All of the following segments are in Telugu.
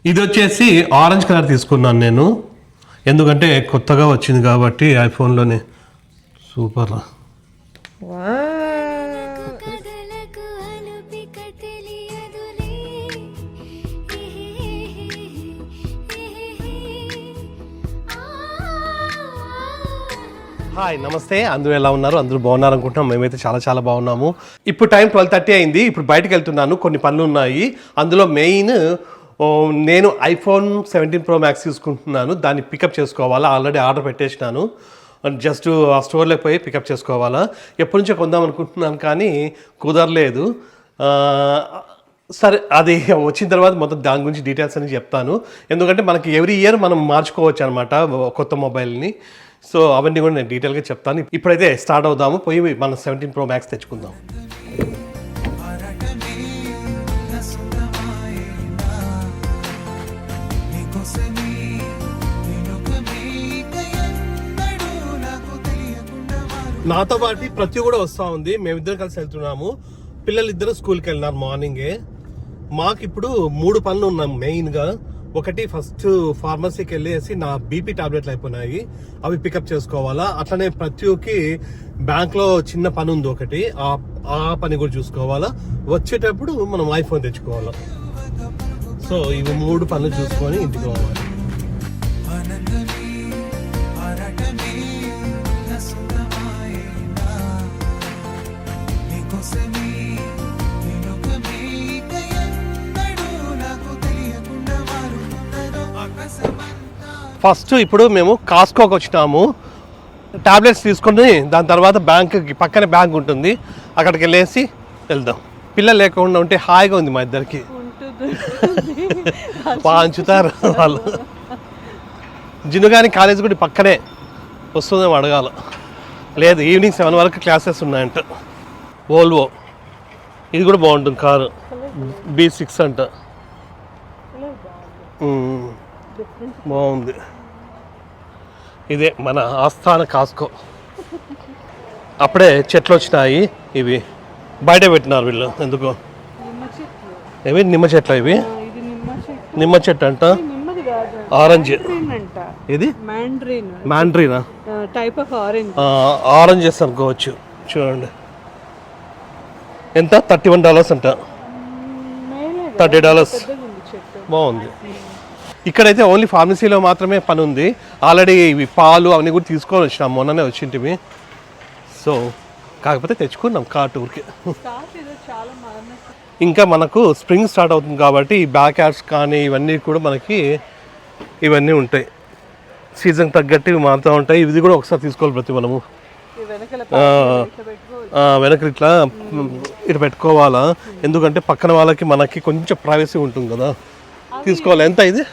ఇది వచ్చేసి ఆరెంజ్ కలర్ తీసుకున్నాను నేను, ఎందుకంటే కొత్తగా వచ్చింది కాబట్టి ఐఫోన్లోనే. సూపర్. హాయ్, నమస్తే. అందరూ ఎలా ఉన్నారు? అందరూ బాగున్నారు అనుకుంటున్నాం. మేమైతే చాలా చాలా బాగున్నాము. ఇప్పుడు టైం 12:30 అయింది. ఇప్పుడు బయటకు వెళ్తున్నాను, కొన్ని పనులు ఉన్నాయి. అందులో మెయిన్ నేను ఐఫోన్ 17 Pro Max తీసుకుంటున్నాను. దాన్ని పికప్ చేసుకోవాలా, ఆల్రెడీ ఆర్డర్ పెట్టేసినాను. జస్ట్ ఆ స్టోర్లోకి పోయి పికప్ చేసుకోవాలా. ఎప్పటి నుంచో కొందాం అనుకుంటున్నాను కానీ కుదరలేదు. సరే, అది వచ్చిన తర్వాత మొత్తం దాని గురించి డీటెయిల్స్ అని చెప్తాను. ఎందుకంటే మనకి ఎవ్రీ ఇయర్ మనం మార్చుకోవచ్చు అనమాట కొత్త మొబైల్ని. సో అవన్నీ కూడా నేను డీటెయిల్గా చెప్తాను. ఇప్పుడైతే స్టార్ట్ అవుదాము, పోయి మనం 17 Pro Max తెచ్చుకుందాం. నాతో పాటు ప్రతి కూడా వస్తూ ఉంది. మేమిద్దరం కలిసి వెళ్తున్నాము. పిల్లలిద్దరూ స్కూల్కి వెళ్ళినారు మార్నింగే. మాకు ఇప్పుడు 3 పనులు ఉన్నాం మెయిన్గా. ఒకటి, ఫస్ట్ ఫార్మసీకి వెళ్ళేసి నా బీపీ టాబ్లెట్లు అయిపోయినాయి, అవి పికప్ చేసుకోవాలా. అట్లనే ప్రతికి బ్యాంక్లో చిన్న పని ఉంది ఒకటి, ఆ పని కూడా చూసుకోవాలా. వచ్చేటప్పుడు మనం ఐఫోన్ తెచ్చుకోవాలా. సో ఇవి 3 పనులు చూసుకొని ఇంటికి పోవాలి. ఫస్ట్ ఇప్పుడు మేము కాస్కోకి వచ్చినాము. టాబ్లెట్స్ తీసుకొని దాని తర్వాత బ్యాంక్కి పక్కనే బ్యాంక్ ఉంటుంది, అక్కడికి వెళ్ళేసి వెళ్దాం. పిల్లలు లేకుండా ఉంటే హాయిగా ఉంది మా ఇద్దరికి. పంచుతారు వాళ్ళు. జినుగాని కాలేజ్ కూడా పక్కనే, వస్తుందేమో అడగాల. లేదు, ఈవినింగ్ 7 వరకు క్లాసెస్ ఉన్నాయంట. వోల్వో ఇది కూడా బాగుంటుంది కారు, B6 అంట. బాగుంది. ఇదే మన ఆస్థాన కాస్కో. అప్పుడే చెట్లు వచ్చినాయి. ఇవి బయట పెట్టినారు వీళ్ళు ఎందుకో. ఏవి నిమ్మ చెట్లు, ఇవి నిమ్మ చెట్టు అంట. ఆరెంజ్, ఇది మ్యాండ్రీనా టైప్ ఆఫ్ ఆరెంజ్. ఆరెంజెస్ అనుకోవచ్చు. చూడండి ఎంత, $31 అంట. $30. బాగుంది. ఇక్కడైతే ఓన్లీ ఫార్మసీలో మాత్రమే పని ఉంది. ఆల్రెడీ ఇవి పాలు అవన్నీ కూడా తీసుకొని వచ్చినాం, మొన్ననే వచ్చింటివి. సో కాకపోతే తెచ్చుకున్నాం కార్ టూర్కి. ఇంకా మనకు స్ప్రింగ్ స్టార్ట్ అవుతుంది కాబట్టి ఈ బ్యాక్ యాడ్స్ కానీ ఇవన్నీ కూడా మనకి ఇవన్నీ ఉంటాయి, సీజన్ తగ్గట్టు ఇవి మారుతూ ఉంటాయి. ఇది కూడా ఒకసారి తీసుకోవాలి ప్రతి మనము. వెనక ఇట్లా పెట్టుకోవాలా, ఎందుకంటే పక్కన వాళ్ళకి మనకి కొంచెం ప్రైవసీ ఉంటుంది కదా. తీసుకోవాలి. ఎంత ఇది?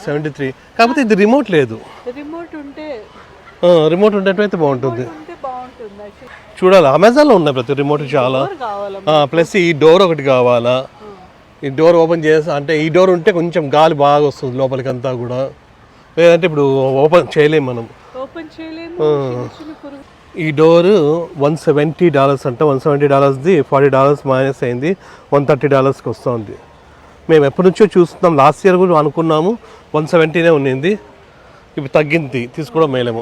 73. కాకపోతే ఇది రిమోట్ లేదు. రిమోట్ ఉండేటైతే బాగుంటుంది. చూడాలి, అమెజాన్లో ఉన్నాయి ప్రతి రిమోట్ చాలా. ప్లస్ ఈ డోర్ ఒకటి కావాలా. ఈ డోర్ ఓపెన్ చేసి, అంటే ఈ డోర్ ఉంటే కొంచెం గాలి బాగా వస్తుంది లోపలికి అంతా కూడా. లేదంటే ఇప్పుడు ఓపెన్ చేయలేము మనం. ఈ డోర్ $170 అంట. $170ది $40 మైనస్ అయింది, $130కి వస్తుంది. మేము ఎప్పటి నుంచో చూస్తున్నాం. లాస్ట్ ఇయర్ కూడా అనుకున్నాము 170నే ఉన్నింది, ఇప్పుడు తగ్గింది. తీసుకోవడం మేలేము.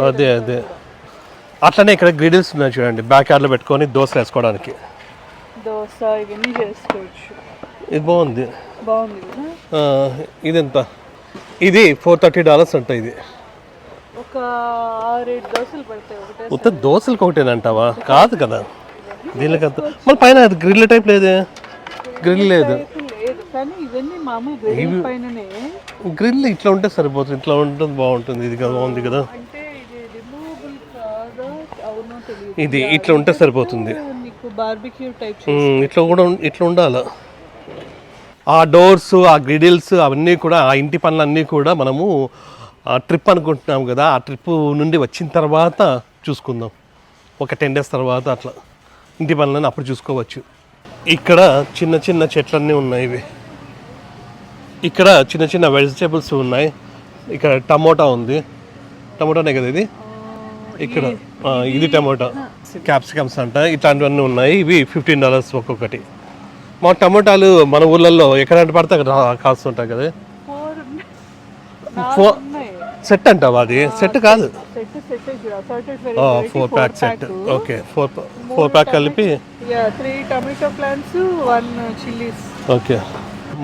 అదే అదే. అట్లనే ఇక్కడ గ్రిడిల్స్ ఉన్నాయి చూడండి, బ్యాక్ యార్డ్లో పెట్టుకొని దోశ వేసుకోవడానికి. ఇది బాగుంది. ఇది ఎంత? ఇది $430 అంట. ఇది ఉత్త దోశలకు ఒకటేనంటావా? కాదు కదా, దీనికంత. మన పైన గ్రిల్ టైప్ లేదే, గ్రిల్ లేదు. గ్రిల్ ఇట్లా ఉంటే సరిపోతుంది, ఇట్లా ఉంటుంది బాగుంటుంది. ఇది కదా బాగుంది కదా, ఇది ఇట్లా ఉంటే సరిపోతుంది. ఇట్లా కూడా ఇట్లా ఉండాలి. ఆ డోర్స్, ఆ గ్రిడిల్స్ అవన్నీ కూడా, ఆ ఇంటి పనులన్నీ కూడా మనము ట్రిప్ అనుకుంటున్నాం కదా, ఆ ట్రిప్ నుండి వచ్చిన తర్వాత చూసుకుందాం. ఒక 10 days తర్వాత అట్లా ఇంటి పనులని అప్పుడు చూసుకోవచ్చు. ఇక్కడ చిన్న చిన్న చెట్లన్నీ ఉన్నాయి. ఇవి ఇక్కడ చిన్న చిన్న వెజిటేబుల్స్ ఉన్నాయి. ఇక్కడ టమోటా ఉంది. టమోటానే కదా ఇది. ఇక్కడ ఇది టమోటా. క్యాప్సికమ్స్ అంట, ఇట్లాంటివన్నీ ఉన్నాయి. ఇవి $15 ఒక్కొక్కటి. మా టమోటాలు మన ఊళ్ళల్లో ఎక్కడంటే పడితే అక్కడ కాస్తుంటాయి కదా. సెట్ అంటావా? అది సెట్ కాదు, 4 ప్యాక్ సెట్. ఓకే, 4 ప్యాక్ కలిపి 3 టమాటో ప్లాంట్స్, 1 చిల్లీస్. ఓకే.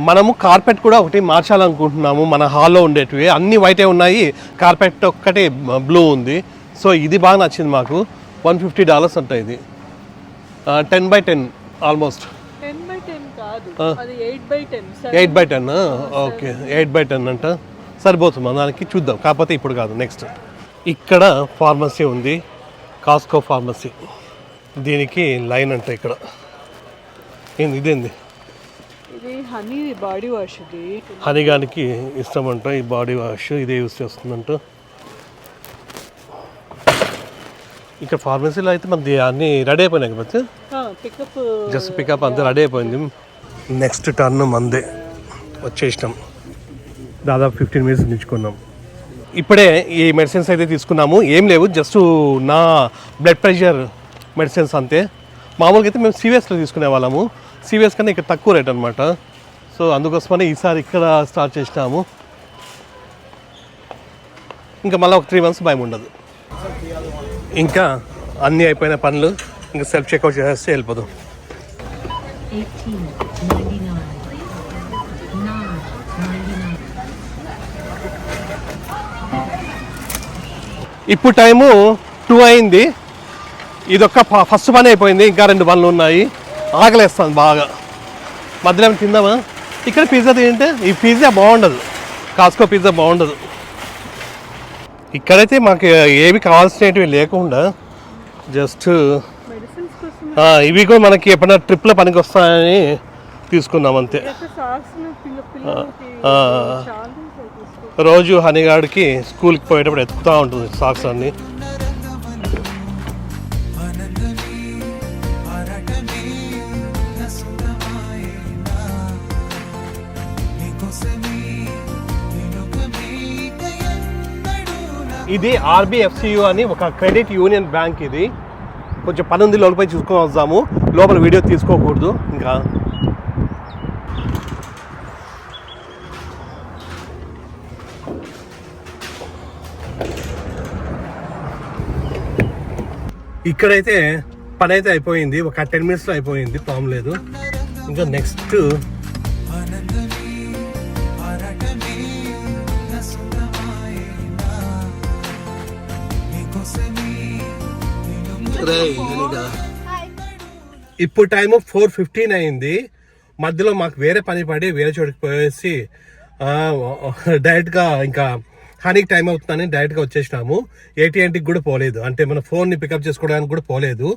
మనము కార్పెట్ కూడా ఒకటి మార్చాలనుకుంటున్నాము. మన హాల్లో ఉండేటివి అన్ని వైటే ఉన్నాయి, కార్పెట్ ఒక్కటి బ్లూ ఉంది. సో ఇది బాగా నచ్చింది మాకు. $150 అంట ఇది. 10x10 almost. 10x10 కాదు, అది 8x10. 8x10. ఓకే, 8x10 అంట. సరిపోతుంది దానికి, చూద్దాం. కాకపోతే ఇప్పుడు కాదు, నెక్స్ట్. ఇక్కడ ఫార్మసీ ఉంది, కాస్కో ఫార్మసీ. దీనికి లైన్ అంట ఇక్కడ. ఏంది ఇదేంది? ఇది హనీ బాడీ వాష్. ఇది హనీగానికి ఇష్టం అంట ఈ బాడీ వాష్, ఇదే యూస్ చేస్తుందంట. ఇక్కడ ఫార్మసీలో అయితే మనది అన్నీ రెడీ అయిపోయినాయి కదా, పికప్ జస్ట్ పికప్ అంతా రెడీ అయిపోయింది. నెక్స్ట్ టర్న్ మందే వచ్చేసినాం. దాదాపు 15 minutes నిల్చుకున్నాం. ఇప్పుడే ఈ మెడిసిన్స్ అయితే తీసుకున్నాము. ఏం లేవు, జస్ట్ నా బ్లడ్ ప్రెషర్ మెడిసిన్స్ అంతే. మామూలుగా అయితే మేము CVSలో తీసుకునే వాళ్ళము. CVS కన్నా ఇక్కడ తక్కువ రేట్ అనమాట. సో అందుకోసమని ఈసారి ఇక్కడ స్టార్ట్ చేసినాము. ఇంకా మళ్ళీ ఒక 3 months భయం ఉండదు. ఇంకా అన్నీ అయిపోయిన పనులు, ఇంకా సెల్ఫ్ చెక్అవుట్ చేస్తే వెళ్ళిపోదాం. ఇప్పుడు టైము 2 అయింది. ఇదొక్క ఫస్ట్ పని అయిపోయింది, ఇంకా 2 పనులు ఉన్నాయి. ఆకలేస్తాను బాగా. మధ్యలో తిందామా? ఇక్కడ పిజ్జా తింటే ఈ పిజ్జా బాగుండదు, కాస్కో పిజ్జా బాగుండదు. ఇక్కడైతే మాకు ఏవి కావాల్సినవి లేకుండా జస్ట్ ఇవి కూడా మనకి ఎప్పుడైనా ట్రిప్లో పనికి వస్తాయని తీసుకున్నాం అంతే. రోజు హనీగాడికి స్కూల్కి పోయేటప్పుడు ఎత్తుతూ ఉంటుంది సాక్స్ అన్ని. ఇది RBFCU అని ఒక క్రెడిట్ యూనియన్ బ్యాంక్. ఇది కొంచెం పని ఉంది, లోపలిపై చూసుకొని వద్దాము. లోపల వీడియో తీసుకోకూడదు. ఇంకా ఇక్కడైతే పని అయితే అయిపోయింది, ఒక 10 minutesలో అయిపోయింది, ప్రాబ్లం లేదు. ఇంకా నెక్స్ట్ ఇప్పుడు టైము 4:15 అయింది. మధ్యలో మాకు వేరే పని పడి వేరే చోటుకి పోయేసి డైరెక్ట్గా ఇంకా హనీకి టైం అవుతుందని డైరెక్ట్గా వచ్చేసినాము. AT&Tకి కూడా పోలేదు, అంటే మన ఫోన్ని పికప్ చేసుకోవడానికి కూడా పోలేదు.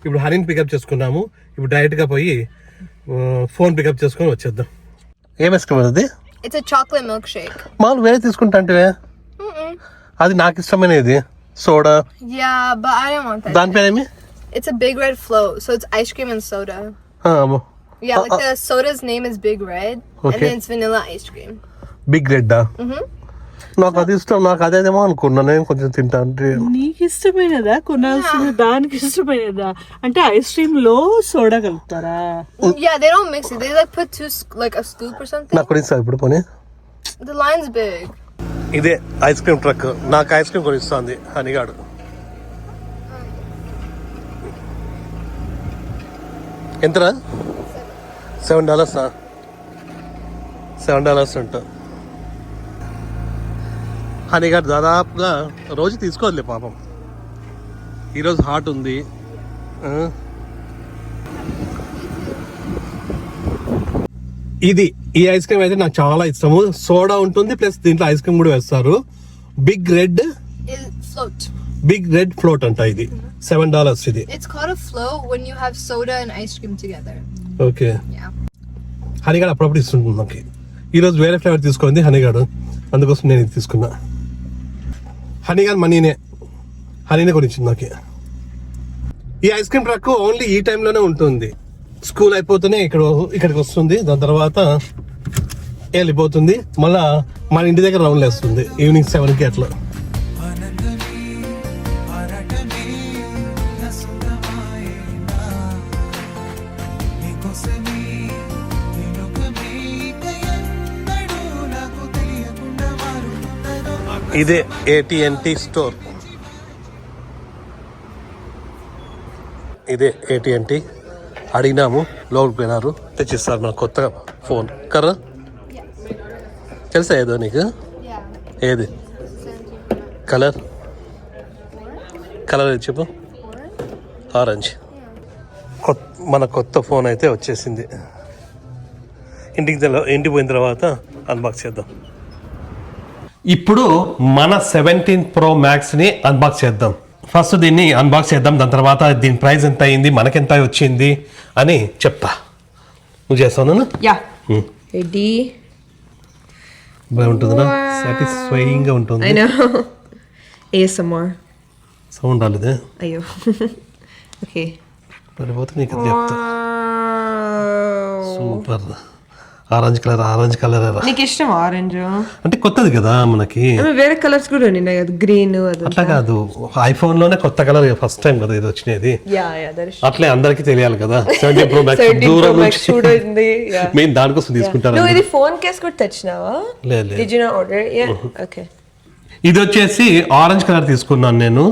ఇప్పుడు హనీని పికప్ చేసుకున్నాము. ఇప్పుడు డైరెక్ట్గా పోయి ఫోన్ పికప్ చేసుకొని వచ్చేద్దాం. ఏం ఐస్ క్రీమ్ అది? It's a chocolate milkshake. మామూలు వేరే తీసుకుంటా అంటే అది నాకు ఇష్టమైనది soda. Yeah, but I don't want that. దాని పేరేమి? It's a Big Red float, so it's ice cream and soda. Yeah, like the soda's name is Big Red, and then it's vanilla ice cream. Big red. నాకు అది ఇష్టం, నాకు అదేదేమో అనుకున్నా. నేను కొంచెం తింటా అంటే. నీకు ఇష్టమైనదా కొనాల్సింది? దానికి ఇష్టమైనదా? అంటే ఐస్ క్రీమ్ లో soda కలుపుతారా? Yeah, they don't mix it. They like put like a scoop or something. నాకు కొనిస్తా ఇప్పుడు పోనీ. The line's big. ఇదే ఐస్ క్రీమ్ ట్రక్. నాకు ఐస్ క్రీమ్ కొనిస్తుంది హనీగాడు. ఎంతరా? $7. $7 అంట. హనీగాడు దాదాపుగా రోజు తీసుకోవద్లే పాపం, ఈరోజు హాట్ ఉంది. ఇది ఈ ఐస్ క్రీమ్ అయితే నాకు చాలా ఇష్టము. సోడా ఉంటుంది ప్లస్ దీంట్లో ఐస్ క్రీమ్ కూడా వేస్తారు. Big red float. Big red float అంట. ఇది $7 ఇది. It's called a float when you have soda and ice cream together. Okay. Yeah. హనీగాడు అప్పుడప్పుడు ఇస్తుంటుంది నాకు. ఈరోజు వేరే ఫ్లేవర్ తీసుకుంది హనీగాడు, అందుకోసం నేను ఇది తీసుకున్నా. హనీగాడు హనీనే కొనిచ్చింది నాకు. ఈ ఐస్ క్రీమ్ ట్రక్ ఓన్లీ ఈ టైంలోనే ఉంటుంది. స్కూల్ అయిపోతేనే ఇక్కడికి వస్తుంది, దాని తర్వాత వెళ్ళిపోతుంది. మళ్ళా మన ఇంటి దగ్గర రౌండ్లు వేస్తుంది ఈవినింగ్ 7కి అట్లా. ఇదే AT&T స్టోర్. ఇదే AT&T. అడిగినాము, లోపలికి పోయినారు, తెచ్చిస్తారు మన కొత్తగా ఫోన్. కర్రా తెలుసా ఏదో నీకు? ఏది కలర్? కలర్ చెప్పు. ఆరెంజ్. మన కొత్త ఫోన్ అయితే వచ్చేసింది. ఇంటికి పోయిన తర్వాత అన్బాక్స్ చేద్దాం. ఇప్పుడు మన 17 Pro Maxని అన్బాక్స్ చేద్దాం. ఫస్ట్ దీన్ని అన్బాక్స్ చేద్దాం, దాని తర్వాత దీని ప్రైస్ ఎంత అయింది, మనకెంత వచ్చింది అని చెప్తా. నువ్వు చేస్తాను. Yeah ready. బాగుంటుందా? సాటిస్ఫైయింగ్గా ఉంటుంది. I know. ASMR. సౌండ్ రాలేదే. అయ్యో. ఓకే. పడిపోతే నీకు అది చెప్తా. సూపర్. Orange colour. నీకు ఇష్టం ఆరెంజ్? అంటే కొత్తది కదా మనకి. వేరే కలర్స్ కూడా ఉన్నాయి కదా, గ్రీన్. అట్లా కాదు, ఐఫోన్ లోనే కొత్త కలర్ ఫస్ట్ టైం కదా ఇది వచ్చినది. అట్లే అందరికి తెలియాలి కదా. 17 Pro Max దూరం నుంచి చూడండి. మేము దానికోసం తీసుకుంటాను. ఇది ఫోన్ కేస్ కూడా తెచ్చినావా? లేదు. Did you not order? Yeah. Okay. ఇది వచ్చేసి ఆరెంజ్ కలర్ తీసుకున్నాను నేను,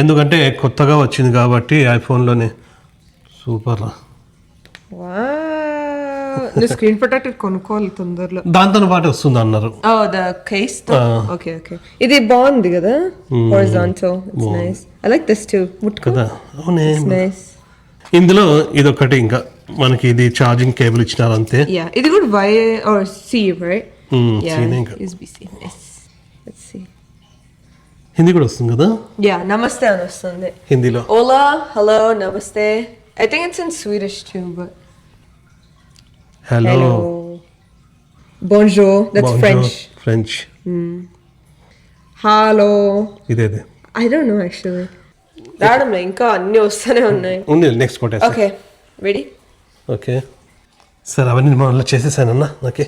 ఎందుకంటే కొత్తగా వచ్చింది కాబట్టి ఐఫోన్లోనే. సూపర్. నువ్వు స్క్రీన్ ప్రొటెక్టర్ కొనుక్కోవాలి తొందరలో. దాంతో పాటు వస్తుంది అన్నారు. కేస్. ఓకే. ఇది బాగుంది కదా, horizontal. It's nice. I like this to. కదా, అవునే. నైస్. ఇందులో ఇదొకటి, ఇంకా మనకి ఇది ఛార్జింగ్ కేబుల్ ఇచ్చినారు అంతే. యా, ఇది కూడా Y R C right? Hindi కూడా వస్తుంది కదా. యా, నమస్తే అని వస్తుంది హిందీలో. ఓలా, హలో, నమస్తే. I think it's in Swedish too, but hello. Bonjour, that's French. Hello. ఇదే. I don't know actually. రావడంలో ఇంకా అన్ని వస్తూనే ఉన్నాయి. ఉంది. నెక్స్ట్ కొట్టేస్తా. Okay, ready. ఓకే సరే, అవన్నీ మనం చేసేసానన్నా. ఓకే.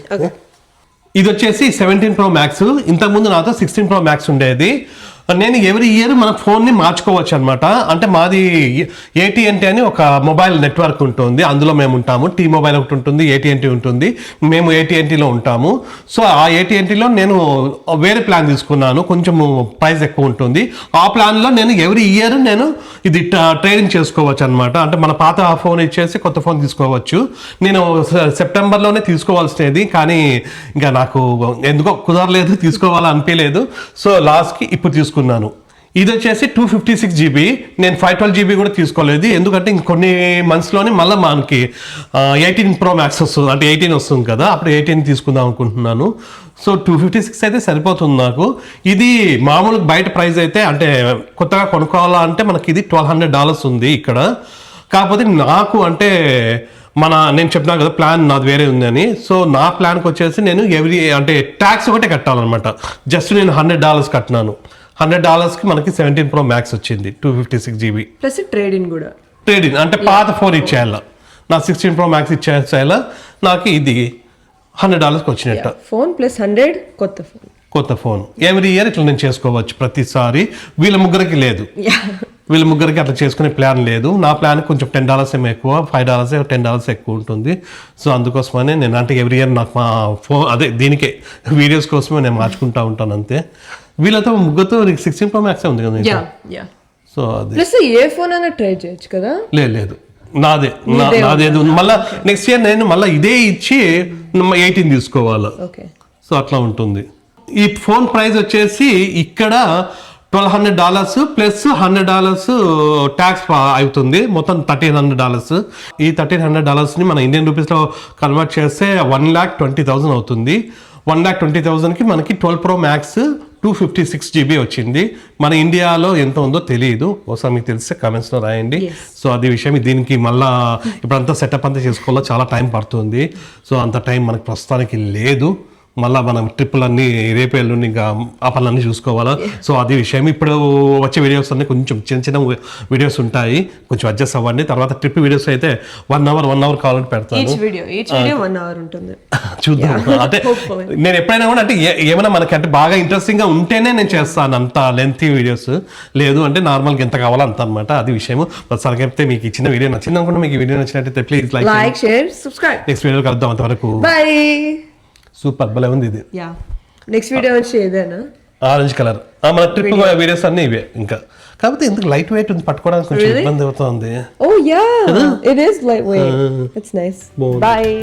ఇది వచ్చేసి 17 Pro Max. ఇంతకుముందు నాతో 16 Pro Max ఉండేది. నేను ఎవ్రీ ఇయర్ మన ఫోన్ని మార్చుకోవచ్చు అనమాట. అంటే మాది AT&T అని ఒక మొబైల్ నెట్వర్క్ ఉంటుంది, అందులో మేము ఉంటాము. T-Mobile ఒకటి ఉంటుంది, AT&T ఉంటుంది. మేము AT&Tలో ఉంటాము. సో ఆ AT&Tలో నేను వేరే ప్లాన్ తీసుకున్నాను, కొంచెం ప్రైస్ ఎక్కువ ఉంటుంది. ఆ ప్లాన్లో నేను ఎవ్రీ ఇయర్ నేను ఇది ట్రేడింగ్ చేసుకోవచ్చు అనమాట. అంటే మన పాత ఫోన్ ఇచ్చేసి కొత్త ఫోన్ తీసుకోవచ్చు. నేను సెప్టెంబర్లోనే తీసుకోవాల్సినది, కానీ ఇంకా నాకు ఎందుకో కుదరలేదు, తీసుకోవాలనిపించలేదు. సో లాస్ట్కి ఇప్పుడు తీసుకున్నాను. ఇది వచ్చేసి 256 GB. నేను 512 GB కూడా తీసుకోలేదు, ఎందుకంటే ఇంకొన్ని మంత్స్లోనే మళ్ళీ మనకి 18 Pro Max వస్తుంది, అంటే 18 వస్తుంది కదా, అప్పుడు 18 తీసుకుందాం అనుకుంటున్నాను. సో 256 అయితే సరిపోతుంది నాకు. ఇది మామూలు బయట ప్రైస్ అయితే, అంటే కొత్తగా కొనుక్కోవాలంటే మనకి ఇది $1200 ఉంది ఇక్కడ. కాకపోతే నాకు అంటే నేను చెప్పినా కదా ప్లాన్ నాది వేరే ఉందని. సో నా ప్లాన్కి వచ్చేసి నేను అంటే ట్యాక్స్ ఒకటే కట్టాలన్నమాట. జస్ట్ నేను $100 కట్టినాను. $100కి మనకి 17 Pro Max వచ్చింది, 256 GB. ప్లస్ ట్రేడింగ్ కూడా. ట్రేడింగ్ అంటే పాత ఫోన్ ఇచ్చేయాల, నా 16 Pro Max ఇచ్చేయాల, నాకు ఇది $100కి వచ్చినట్టు. ఫోన్ ప్లస్ 100 కొత్త ఫోన్. ఎవ్రీ ఇయర్ ఇట్లా నేను చేసుకోవచ్చు ప్రతిసారి. వీళ్ళ ముగ్గురికి లేదు, వీళ్ళ ముగ్గురికి అట్లా చేసుకునే ప్లాన్ లేదు. నా ప్లాన్ కొంచెం $10 ఏమో ఎక్కువ, $5 $10 ఎక్కువ ఉంటుంది. సో అందుకోసమనే నేను అంటే ఎవ్రీ ఇయర్ నాకు మా ఫోన్ అదే దీనికే వీడియోస్ కోసమే నేను మార్చుకుంటా ఉంటాను అంతే. వీళ్ళతో ముగ్గురుతో 16 Pro Max ఉంది కదా. సో అది ఏ ఫోన్ అయినా ట్రై చేయొచ్చు కదా. లేదు, నాదేది మళ్ళీ నెక్స్ట్ ఇయర్ నేను మళ్ళీ ఇదే ఇచ్చి 18 తీసుకోవాలి. సో అట్లా ఉంటుంది. ఈ ఫోన్ ప్రైస్ వచ్చేసి ఇక్కడ $1200 ప్లస్ $100 ట్యాక్స్ అవుతుంది, మొత్తం $1300. ఈ $1300ని మన ఇండియన్ రూపీస్లో కన్వర్ట్ చేస్తే 1,20,000 అవుతుంది. 1,20,000కి మనకి 12 Pro Max 256 GB వచ్చింది. మన ఇండియాలో ఎంత ఉందో తెలియదు, ఒకసారి మీకు తెలిస్తే కామెంట్స్లో రాయండి. సో అది విషయం. దీనికి మళ్ళీ ఇప్పుడంతా సెటప్ అంతా చేసుకోవాలో చాలా టైం పడుతుంది. సో అంత టైం మనకి ప్రస్తుతానికి లేదు. మళ్ళీ మనం ట్రిప్పులన్నీ రేపు ఎల్లుండి ఇంకా ఆ పనులన్నీ చూసుకోవాలా. సో అది విషయం. ఇప్పుడు వచ్చే వీడియోస్ అన్ని కొంచెం చిన్న చిన్న వీడియోస్ ఉంటాయి, కొంచెం అడ్జస్ట్ అవ్వండి. తర్వాత ట్రిప్ వీడియోస్ అయితే 1 hour కావాలంటే పెడతాను. ఈచ్ వీడియో 1 hour ఉంటుంది. చూద్దాం. అంటే నేను ఎప్పుడైనా కూడా అంటే ఏమైనా మనకి అంటే బాగా ఇంట్రెస్టింగ్ గా ఉంటేనే నేను చేస్తాను అంత లెంతీ వీడియోస్, లేదు అంటే నార్మల్గా ఎంత కావాలో అంత అనమాట. అది విషయం. ప్రస్తుతానికైతే మీకు ఈ చిన్న వీడియో నచ్చింది అనుకుంటే, మీకు ఈ వీడియో నచ్చినట్టయితే please like share subscribe. Next video కలుద్దాం. అంతవరకు బై. సూపర్ భలే ఉంది ఇది. యా నెక్స్ట్ వీడియో వచ్చి ఏదైనా ఆరెంజ్ కలర్. మన ట్రిప్ వీడియోస్ అన్ని ఇవే. ఇంకా కాకపోతే ఎందుకు లైట్ వెయిట్ ఉంది, పట్టుకోవడానికి కొంచెం ఇబ్బంది అవుతుంది. Oh yeah, it is lightweight. It's nice. Bye.